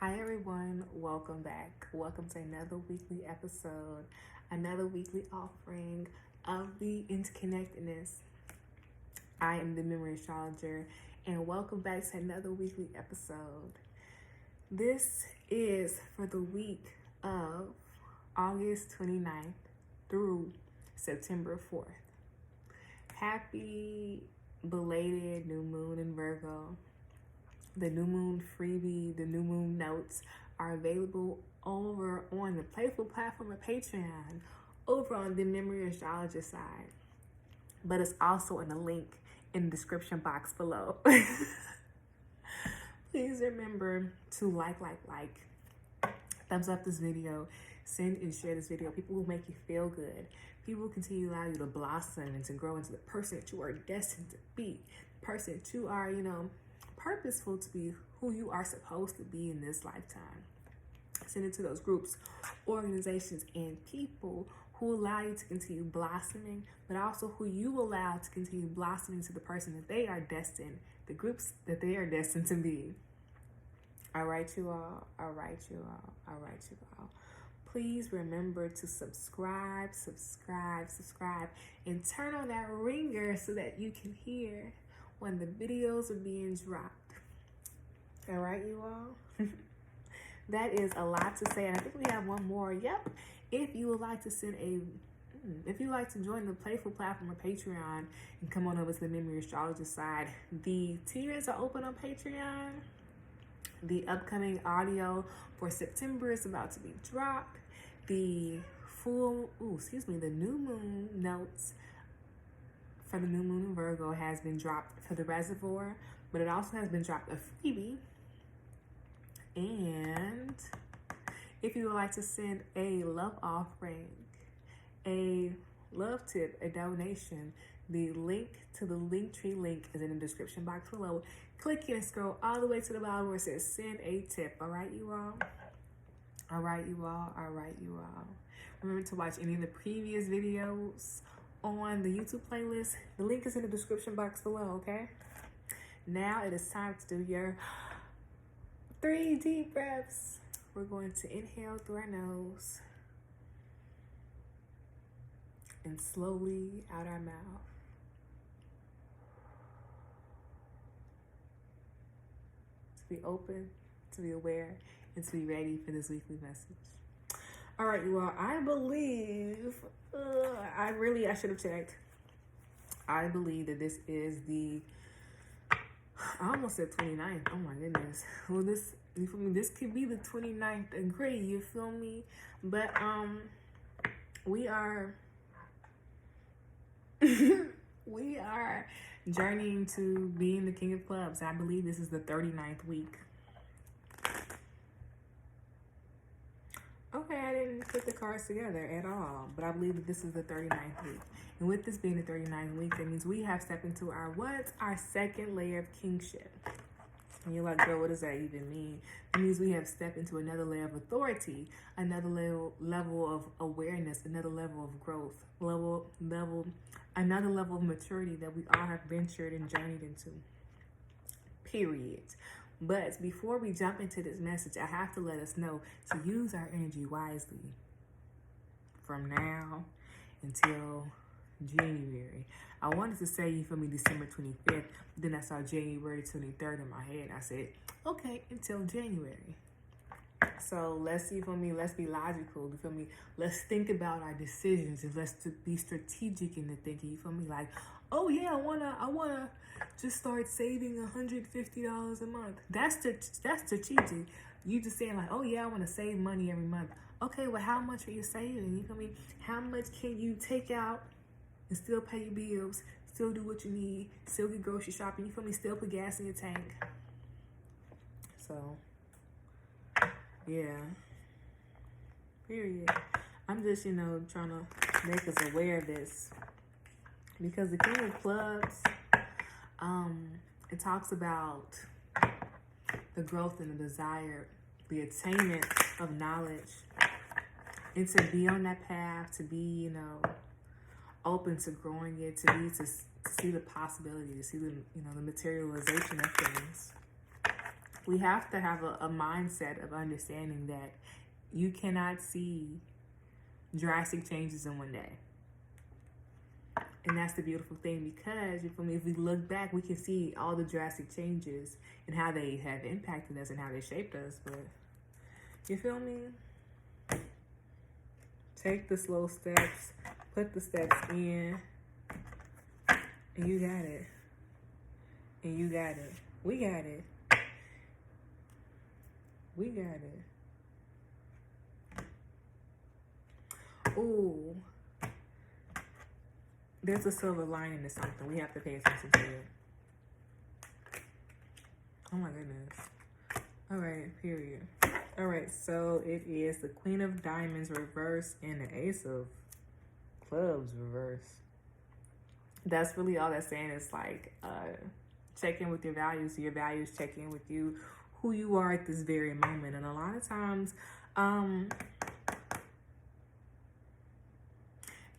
Hi everyone, welcome back. Welcome to another weekly episode, another weekly offering of the Interconnected-ness. I am the Memory Astrologer, and welcome back to another weekly episode. This is for the week of August 29th through September 4th. Happy belated new moon in Virgo. The new moon freebie, the new moon notes are available over on the playful platform of Patreon, over on the Memory Astrologer side. But it's also in the link in the description box below. Please remember to like, thumbs up this video, send and share this video. People will make you feel good. People will continue to allow you to blossom and to grow into the person that you are destined to be, the person that you are, purposeful to be, who you are supposed to be in this lifetime. Send it to those groups, organizations, and people who allow you to continue blossoming, but also who you allow to continue blossoming to the person that they are destined, the groups that they are destined to be. All right, you all. All right, you all. All right, you all. Please remember to subscribe, and turn on that ringer so that you can hear when the videos are being dropped. All right, you all? That is a lot to say, and I think we have one more. Yep. If you would like to if you like to join the playful platform of Patreon and come on over to the Memory Astrologer side, the tiers are open on Patreon. The upcoming audio for September is about to be dropped. The new moon notes for the new moon in Virgo has been dropped for the reservoir, but it also has been dropped a freebie. And if you would like to send a love offering, a love tip, a donation, the link to the Linktree link is in the description box below. Click it and scroll all the way to the bottom where it says send a tip. All right, you all? All right, you all? All right, you all? Remember to watch any of the previous videos on the YouTube playlist. The link is in the description box below, okay? Now it is time to do your 3 deep breaths. We're going to inhale through our nose and slowly out our mouth. To be open, to be aware, and to be ready for this weekly message. All right, you all, I believe, I should have checked. I believe that this is I almost said 29th. Oh my goodness. Well, you feel me? This could be the 29th degree, you feel me? But, we are, we are journeying to being the king of clubs. I believe this is the 39th week. Okay, I didn't put the cards together at all, but I believe that this is the 39th week. And with this being the 39th week, that means we have stepped into our second layer of kingship. And you're like, girl, what does that even mean? It means we have stepped into another layer of authority, another level of awareness, another level of growth, another level of maturity that we all have ventured and journeyed into. Period. But before we jump into this message, I have to let us know to use our energy wisely from now until January. I wanted to say, you feel me, December 25th, but then I saw January 23rd in my head. I said, okay, until January. So let's, you feel me, let's be logical, you feel me? Let's think about our decisions and let's be strategic in the thinking, you feel me? Like, oh yeah, I wanna just start saving $150 a month. That's strategic. You just saying like, oh yeah, I wanna save money every month. Okay, well, how much are you saving? You feel me? How much can you take out and still pay your bills, still do what you need, still get grocery shopping, you feel me? Still put gas in your tank. So, yeah. Period. I'm just, trying to make us aware of this. Because the King of Clubs, it talks about the growth and the desire, the attainment of knowledge, and to be on that path, to be, open to growing it, to see the possibility, to see the, the materialization of things. We have to have a mindset of understanding that you cannot see drastic changes in one day. And that's the beautiful thing, because if we look back, we can see all the drastic changes and how they have impacted us and how they shaped us. But you feel me? Take the slow steps, put the steps in, and you got it. And you got it. We got it. We got it. Ooh. There's a silver lining to something. We have to pay attention to it. Oh my goodness. All right, period. All right, so it is the Queen of Diamonds reverse and the Ace of Clubs reverse. That's really all that's saying. Is like, check in with your values check in with you, who you are at this very moment. And a lot of times,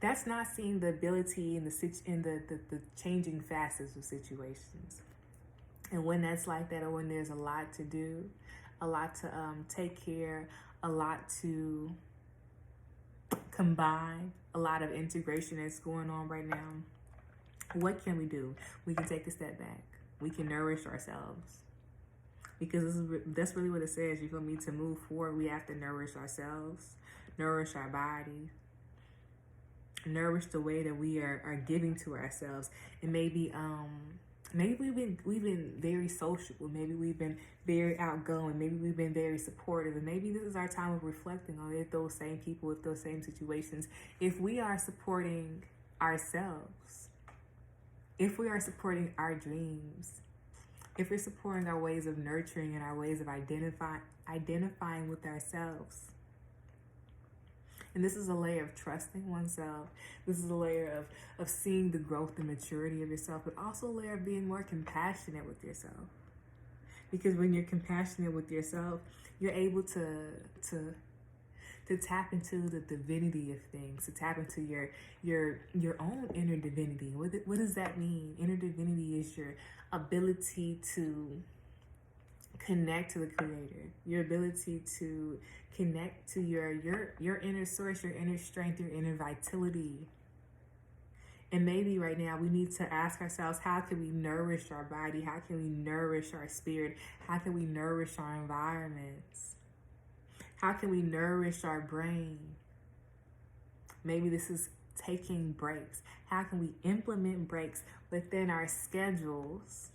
that's not seeing the ability in the changing facets of situations. And when that's like that, or when there's a lot to do, a lot to take care, a lot to combine, a lot of integration that's going on right now, what can we do? We can take a step back. We can nourish ourselves. Because that's really what it says. You feel me? To move forward, we have to nourish ourselves, nourish our body, nourish the way that we are giving to ourselves. And maybe we've been very sociable. Maybe we've been very outgoing. Maybe we've been very supportive. And maybe this is our time of reflecting on if those same people, if those same situations, if we are supporting ourselves, if we are supporting our dreams, if we're supporting our ways of nurturing and our ways of identifying with ourselves. And this is a layer of trusting oneself. This is a layer of seeing the growth and maturity of yourself, but also a layer of being more compassionate with yourself. Because when you're compassionate with yourself, you're able to tap into the divinity of things, to tap into your own inner divinity. What does that mean? Inner divinity is your ability to connect to the Creator, your ability to connect to your inner source, your inner strength, your inner vitality. And maybe right now we need to ask ourselves, how can we nourish our body? How can we nourish our spirit? How can we nourish our environments? How can we nourish our brain? Maybe this is taking breaks. How can we implement breaks within our schedules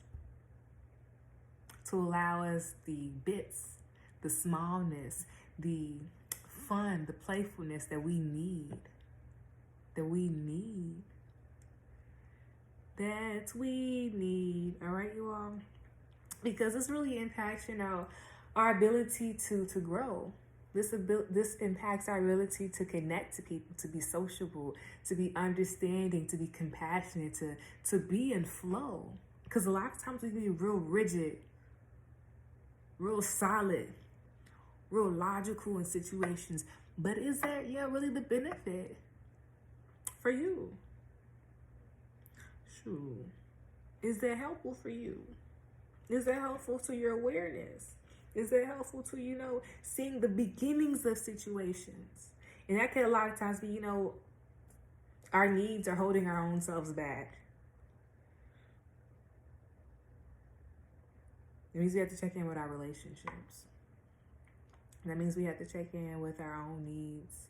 to allow us the bits, the smallness, the fun, the playfulness that we need, all right, you all? Because this really impacts, our ability to grow. This impacts our ability to connect to people, to be sociable, to be understanding, to be compassionate, to be in flow. Because a lot of times we can be real rigid, real solid, real logical in situations. But is that really the benefit for you? Shoot. Is that helpful for you? Is that helpful to your awareness? Is that helpful to, seeing the beginnings of situations? And that can a lot of times be, our needs are holding our own selves back. It means we have to check in with our relationships. That means we have to check in with our own needs,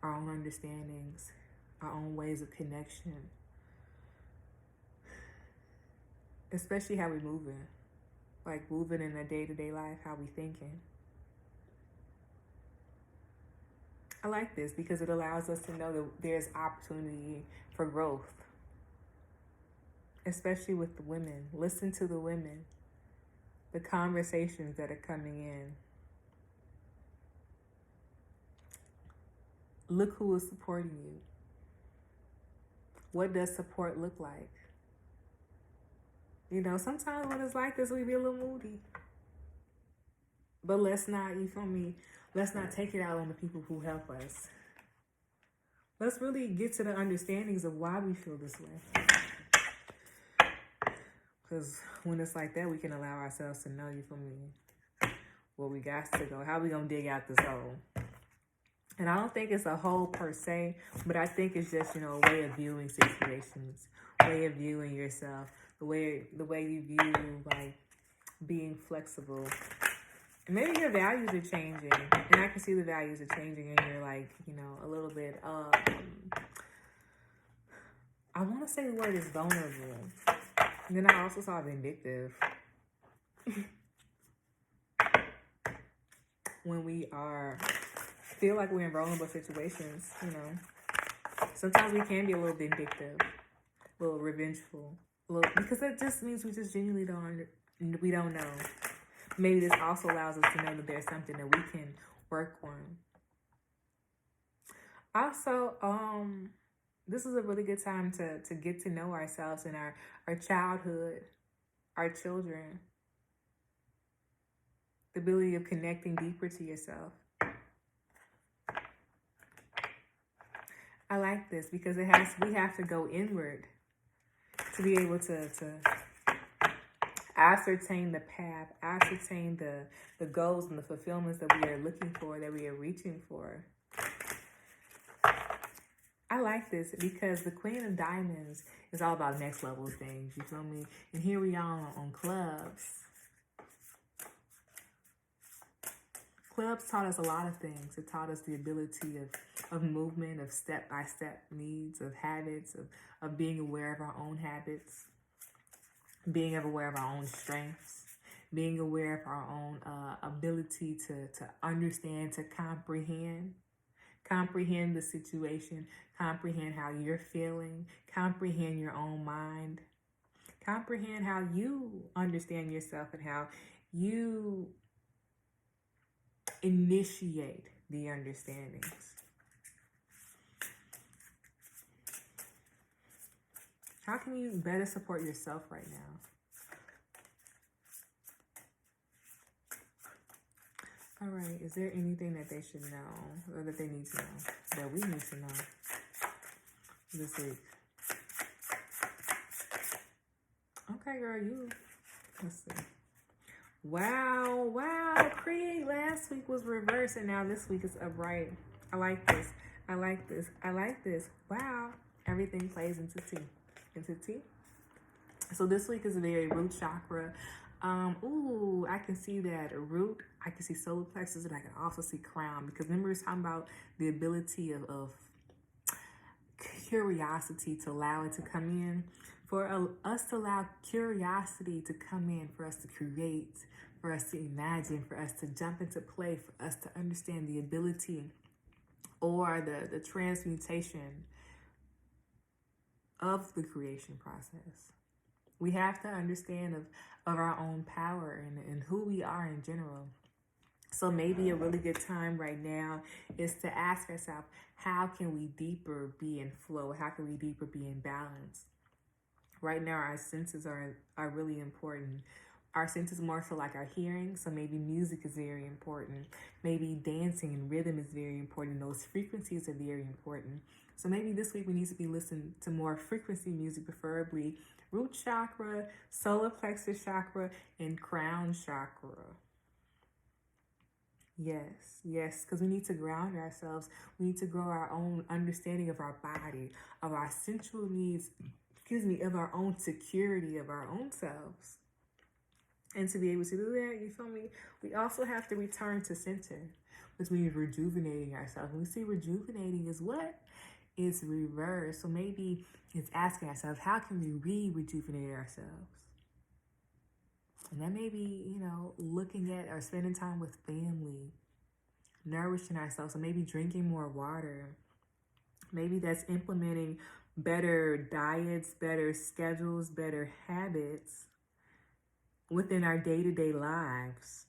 our own understandings, our own ways of connection. Especially how we moving. Like moving in a day-to-day life, how we thinking. I like this because it allows us to know that there's opportunity for growth. Especially with the women. Listen to the women. The conversations that are coming in. Look who is supporting you. What does support look like? Sometimes when it's like this, we be a little moody. But let's not, let's not take it out on the people who help us. Let's really get to the understandings of why we feel this way. Because when it's like that, we can allow ourselves to know, you feel me, where we got to go. How we going to dig out this hole? And I don't think it's a hole per se, but I think it's just, you know, a way of viewing situations, way of viewing yourself, the way you view, like, being flexible. And maybe your values are changing, and I can see the values are changing, and you're, like, you know, a little bit, I want to say the word is vulnerable. And then I also saw vindictive. When we feel like we're in vulnerable situations, you know, sometimes we can be a little vindictive, a little revengeful, because that just means we just genuinely don't know. Maybe this also allows us to know that there's something that we can work on. Also, this is a really good time to get to know ourselves and our childhood, our children, the ability of connecting deeper to yourself. I like this because we have to go inward to be able to ascertain the path, ascertain the goals and the fulfillments that we are looking for, that we are reaching for. I like this because the Queen of Diamonds is all about next level things, you feel me? And here we are on clubs. Clubs taught us a lot of things. It taught us the ability of movement, of step-by-step needs, of habits, of being aware of our own habits, being aware of our own strengths, being aware of our own ability to understand, to comprehend the situation, comprehend how you're feeling, comprehend your own mind, comprehend how you understand yourself and how you initiate the understandings. How can you better support yourself right now? All right, is there anything that they should know or that they need to know, that we need to know this week? Okay, girl, let's see. Wow, create last week was reversed and now this week is upright. I like this. Wow, everything plays into T. So this week is a very root chakra. I can see that root, I can see solar plexus, and I can also see crown, because remember we were talking about the ability of curiosity to allow it to come in. For us to allow curiosity to come in, for us to create, for us to imagine, for us to jump into play, for us to understand the ability or the transmutation of the creation process. We have to understand of our own power and who we are in general. So maybe a really good time right now is to ask ourselves, how can we deeper be in flow? How can we deeper be in balance? Right now, our senses are really important. Our senses more so like our hearing, so maybe music is very important. Maybe dancing and rhythm is very important. Those frequencies are very important. So maybe this week we need to be listening to more frequency music, preferably root chakra, solar plexus chakra, and crown chakra. Yes, because we need to ground ourselves. We need to grow our own understanding of our body, of our sensual needs, of our own security, of our own selves. And to be able to do that, you feel me, we also have to return to center, which means rejuvenating ourselves. And we see rejuvenating is what? It's reverse. So maybe it's asking ourselves, how can we rejuvenate ourselves? And that may be, looking at or spending time with family, nourishing ourselves. So maybe drinking more water. Maybe that's implementing better diets, better schedules, better habits within our day-to-day lives.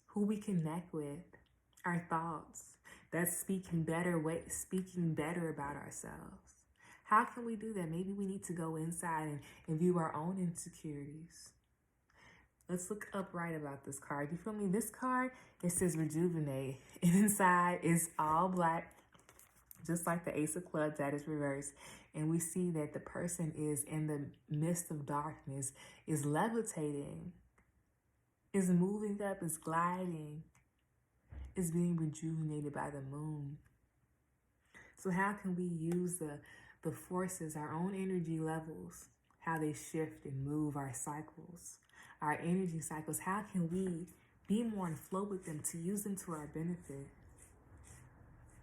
Who we connect with, our thoughts. That's speaking better about ourselves. How can we do that? Maybe we need to go inside and view our own insecurities. Let's look upright about this card. You feel me? This card, it says rejuvenate. And inside is all black. just like the Ace of Clubs that is reversed. And we see that the person is in the midst of darkness, is levitating, is moving up, is gliding, is being rejuvenated by the moon. So how can we use the forces, our own energy levels, how they shift and move our cycles, our energy cycles? How can we be more in flow with them to use them to our benefit?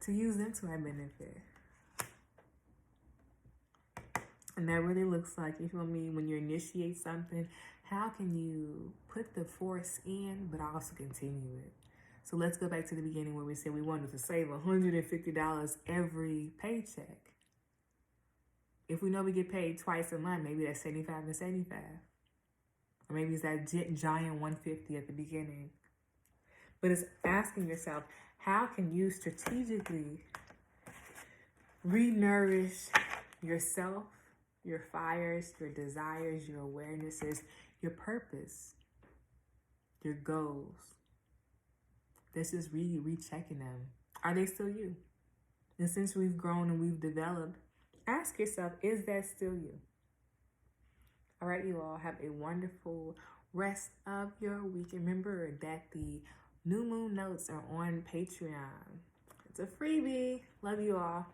To use them to our benefit. And that really looks like, you feel me, when you initiate something, how can you put the force in, but also continue it? So let's go back to the beginning where we said we wanted to save $150 every paycheck. If we know we get paid twice a month, maybe that's 75 and 75. Or maybe it's that giant 150 at the beginning. But it's asking yourself, how can you strategically re-nourish yourself, your fires, your desires, your awarenesses, your purpose, your goals? This is rechecking them. Are they still you? And since we've grown and we've developed, ask yourself, is that still you? All right, you all have a wonderful rest of your week. Remember that the new moon notes are on Patreon. It's a freebie. Love you all.